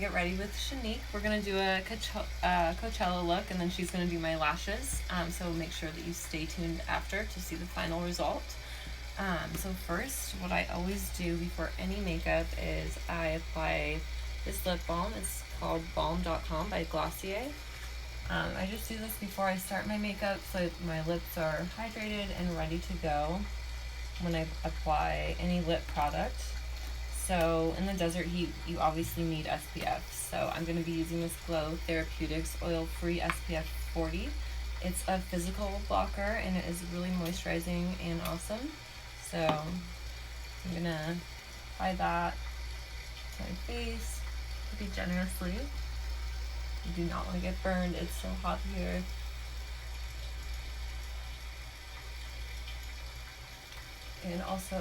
get ready with Shanique. We're gonna do a Coachella look, and then she's gonna do my lashes. So make sure that you stay tuned after to see the final result. So first, what I always do before any makeup is I apply this lip balm. It's called Balm.com by Glossier. I just do this before I start my makeup so my lips are hydrated and ready to go when I apply any lip product. So in the desert heat, you obviously need SPF. So I'm going to be using this Glow Therapeutics Oil-Free SPF 40. It's a physical blocker and it is really moisturizing and awesome. So I'm going to apply that to my face pretty generously. You do not want to get burned. It's so hot here. And also,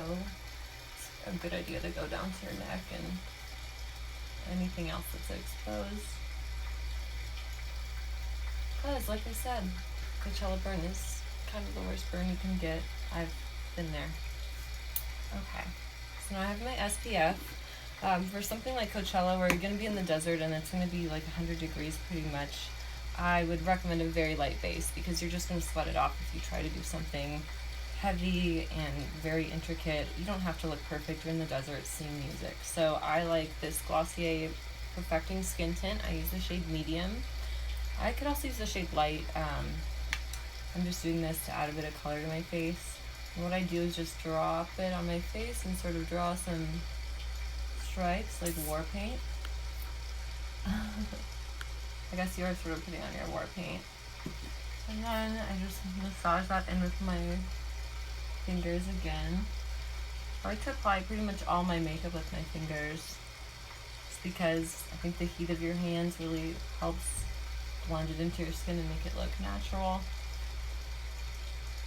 it's a good idea to go down to your neck and anything else that's exposed. Because, like I said, Coachella burn is kind of the worst burn you can get. I've been there. Okay, so now I have my SPF. For something like Coachella where you're going to be in the desert and it's going to be like 100 degrees pretty much, I would recommend a very light base because you're just going to sweat it off if you try to do something heavy and very intricate. You don't have to look perfect. You're in the desert singing music. So I like this Glossier Perfecting Skin Tint. I use the shade medium. I could also use the shade light. I'm just doing this to add a bit of color to my face. And what I do is just drop it on my face and sort of draw some stripes like war paint. I guess you are sort of putting on your war paint. And then I just massage that in with my fingers again. I like to apply pretty much all my makeup with my fingers just because I think the heat of your hands really helps blend it into your skin and make it look natural.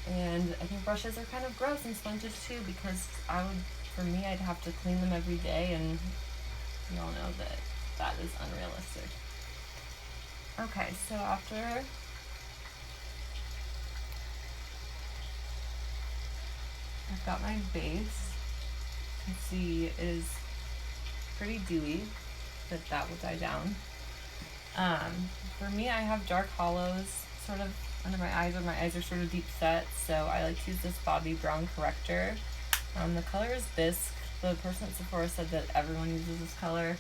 And I think brushes are kind of gross and sponges too because for me, I'd have to clean them every day, and you all know that that is unrealistic. Okay, so after I've got my base, you can see it is pretty dewy, but that will die down. For me, I have dark hollows sort of under my eyes, where my eyes are sort of deep set, so I like to use this Bobbi Brown corrector. The color is Bisque. The person at Sephora said that everyone uses this color.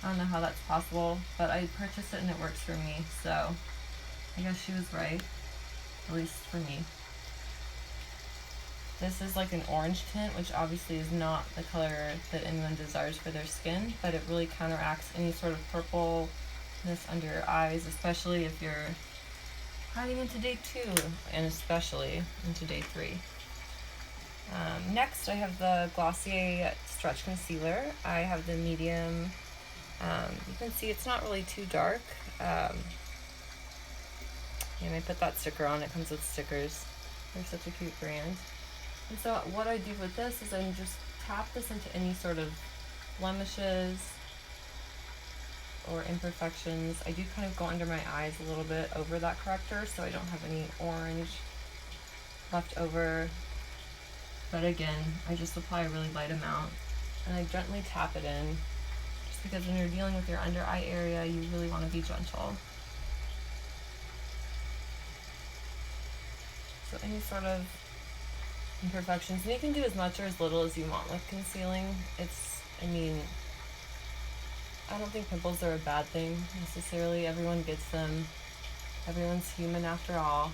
I don't know how that's possible, but I purchased it and it works for me, so I guess she was right, at least for me. This is like an orange tint, which obviously is not the color that anyone desires for their skin, but it really counteracts any sort of purpleness under your eyes, especially if you're heading into day 2, and especially into day 3. Next, I have the Glossier Stretch Concealer. I have the medium. You can see it's not really too dark. And I put that sticker on. It comes with stickers. They're such a cute brand. And so what I do with this is I just tap this into any sort of blemishes or imperfections. I do kind of go under my eyes a little bit over that corrector so I don't have any orange left over. But again, I just apply a really light amount and I gently tap it in just because when you're dealing with your under eye area, you really want to be gentle. So any sort of imperfections, and you can do as much or as little as you want with concealing. I don't think pimples are a bad thing necessarily. Everyone gets them. Everyone's human after all.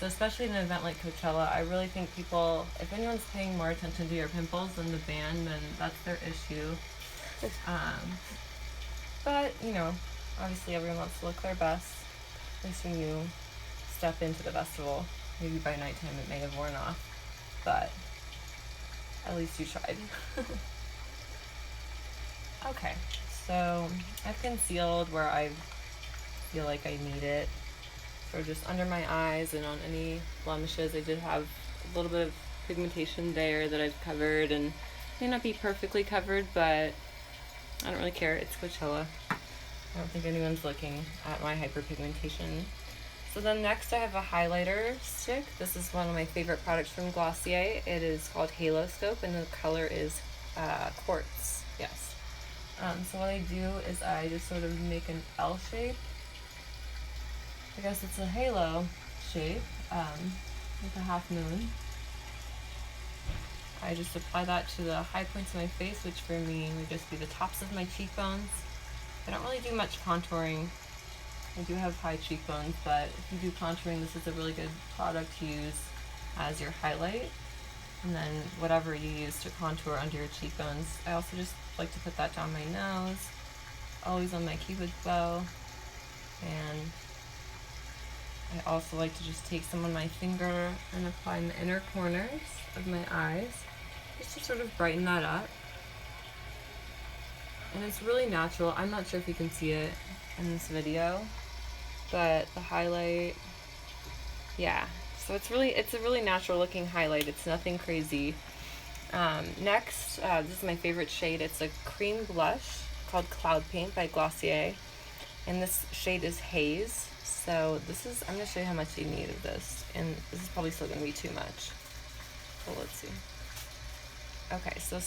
So especially in an event like Coachella, I really think people, if anyone's paying more attention to your pimples than the band, then that's their issue. But, obviously everyone wants to look their best, at least when you step into the festival. Maybe by nighttime it may have worn off, but at least you tried. Okay, so I've concealed where I feel like I need it. So just under my eyes and on any blemishes. I did have a little bit of pigmentation there that I've covered, and may not be perfectly covered, but I don't really care. It's Coachella. I don't think anyone's looking at my hyperpigmentation. So then next I have a highlighter stick. This is one of my favorite products from Glossier. It is called Halo Scope and the color is Quartz. Yes. So what I do is I just sort of make an L shape. I guess it's a halo shape, with a half moon. I just apply that to the high points of my face, which for me would just be the tops of my cheekbones. I don't really do much contouring. I do have high cheekbones, but if you do contouring, this is a really good product to use as your highlight. And then whatever you use to contour under your cheekbones. I also just like to put that down my nose, always on my cupid's bow. And I also like to just take some on my finger and apply in the inner corners of my eyes, just to sort of brighten that up. And it's really natural. I'm not sure if you can see it in this video, but the highlight, yeah. So it's a really natural looking highlight. It's nothing crazy. Next, this is my favorite shade. It's a cream blush called Cloud Paint by Glossier. And this shade is Haze. So I'm going to show you how much you need of this. And this is probably still going to be too much. Well, let's see. Okay, so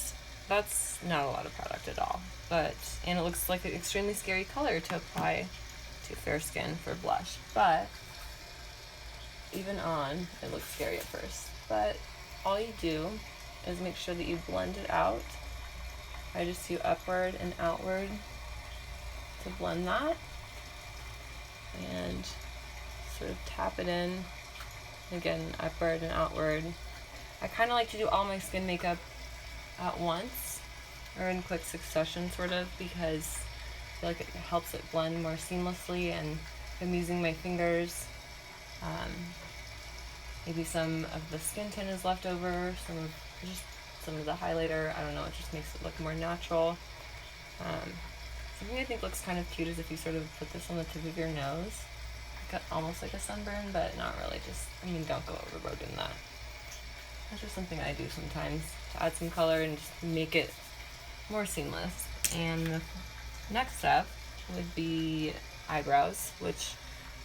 that's not a lot of product at all. And it looks like an extremely scary color to apply to fair skin for blush. But even on, it looks scary at first. But all you do is make sure that you blend it out. I just do upward and outward to blend that. And sort of tap it in. Again, upward and outward. I kind of like to do all my skin makeup at once, or in quick succession sort of, because I feel like it helps it blend more seamlessly, and I'm using my fingers. Maybe some of the skin tint is left over, some of the highlighter, I don't know, it just makes it look more natural. Something I think looks kind of cute is if you sort of put this on the tip of your nose, almost like a sunburn, but not really, don't go overboard in that. That's just something I do sometimes to add some color and just make it more seamless. And the next step would be eyebrows, which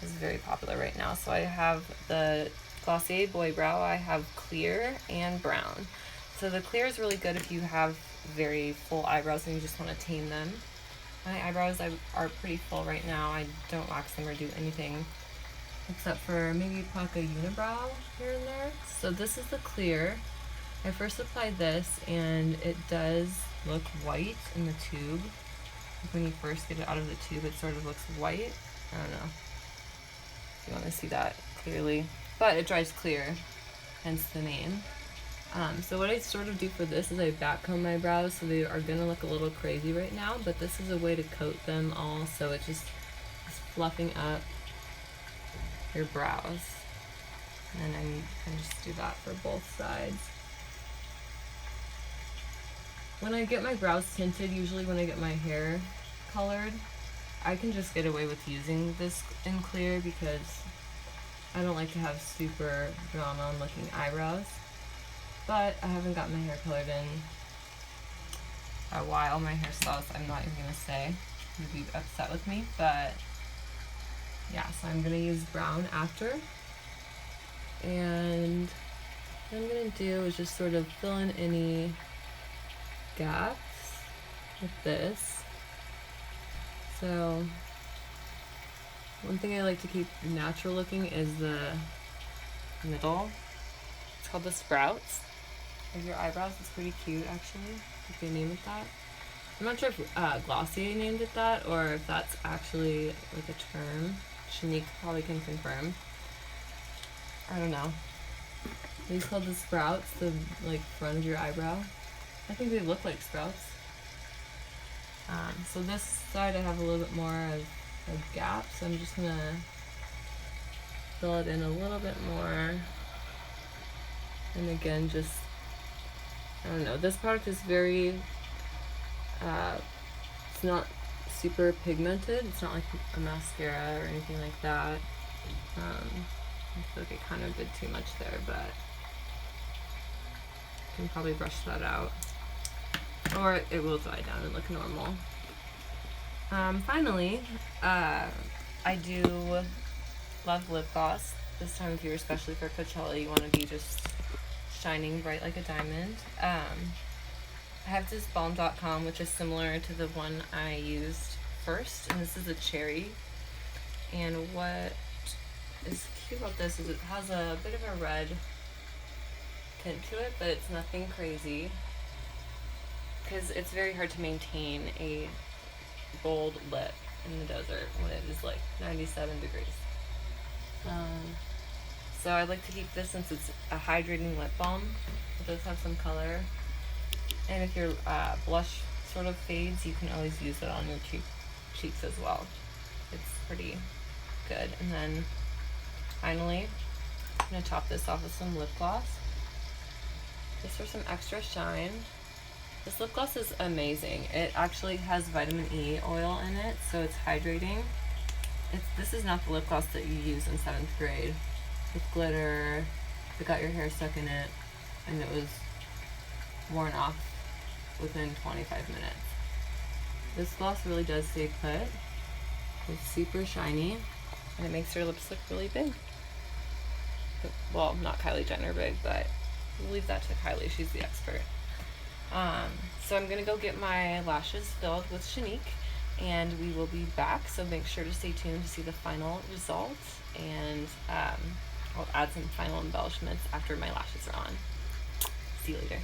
is very popular right now. So I have the Glossier Boy Brow. I have clear and brown. So the clear is really good if you have very full eyebrows and you just want to tame them. My eyebrows are pretty full right now. I don't wax them or do anything except for maybe pluck a unibrow here and there. So this is the clear. I first applied this and it does look white in the tube. When you first get it out of the tube, it sort of looks white. I don't know if you want to see that clearly, but it dries clear, hence the name. So what I sort of do for this is I backcomb my brows, so they are gonna look a little crazy right now, but this is a way to coat them all, so it just is fluffing up your brows. And I'm gonna just do that for both sides. When I get my brows tinted, usually when I get my hair colored, I can just get away with using this in clear because I don't like to have super drawn on looking eyebrows. But I haven't got my hair colored in a while. My hairstylist, I'm not even gonna say, would be upset with me, but yeah, so I'm gonna use brown after. And what I'm gonna do is just sort of fill in any gaps with this. So one thing I like to keep natural looking is the middle. It's called the sprouts of your eyebrows. It's pretty cute actually, if they name it that. I'm not sure if Glossier named it that or if that's actually like a term. Shanique probably can confirm. I don't know. These called the sprouts, the like front of your eyebrow. I think they look like sprouts. So this side I have a little bit more of a gap, so I'm just gonna fill it in a little bit more. And again, just, I don't know, this product is very, it's not super pigmented. It's not like a mascara or anything like that. I feel like I kind of did too much there, but I can probably brush that out. Or it will dry down and look normal. Finally, I do love lip gloss. This time of year, especially for Coachella, you want to be just shining bright like a diamond. I have this balm.com, which is similar to the one I used first, and this is a cherry. And what is cute about this is it has a bit of a red tint to it, but it's nothing crazy because it's very hard to maintain a bold lip in the desert when it is like 97 degrees. So I like to keep this since it's a hydrating lip balm. It does have some color. And if your blush sort of fades, you can always use it on your cheeks as well. It's pretty good. And then finally, I'm going to top this off with some lip gloss. Just for some extra shine. This lip gloss is amazing. It actually has vitamin E oil in it, so it's hydrating. This is not the lip gloss that you use in 7th grade with glitter that got your hair stuck in it and it was worn off within 25 minutes. This gloss really does stay put. It's super shiny and it makes your lips look really big. Well, not Kylie Jenner big, but we'll leave that to Kylie. She's the expert. So I'm gonna go get my lashes filled with Shanique and we will be back, so make sure to stay tuned to see the final results, and I'll add some final embellishments after my lashes are on. See you later.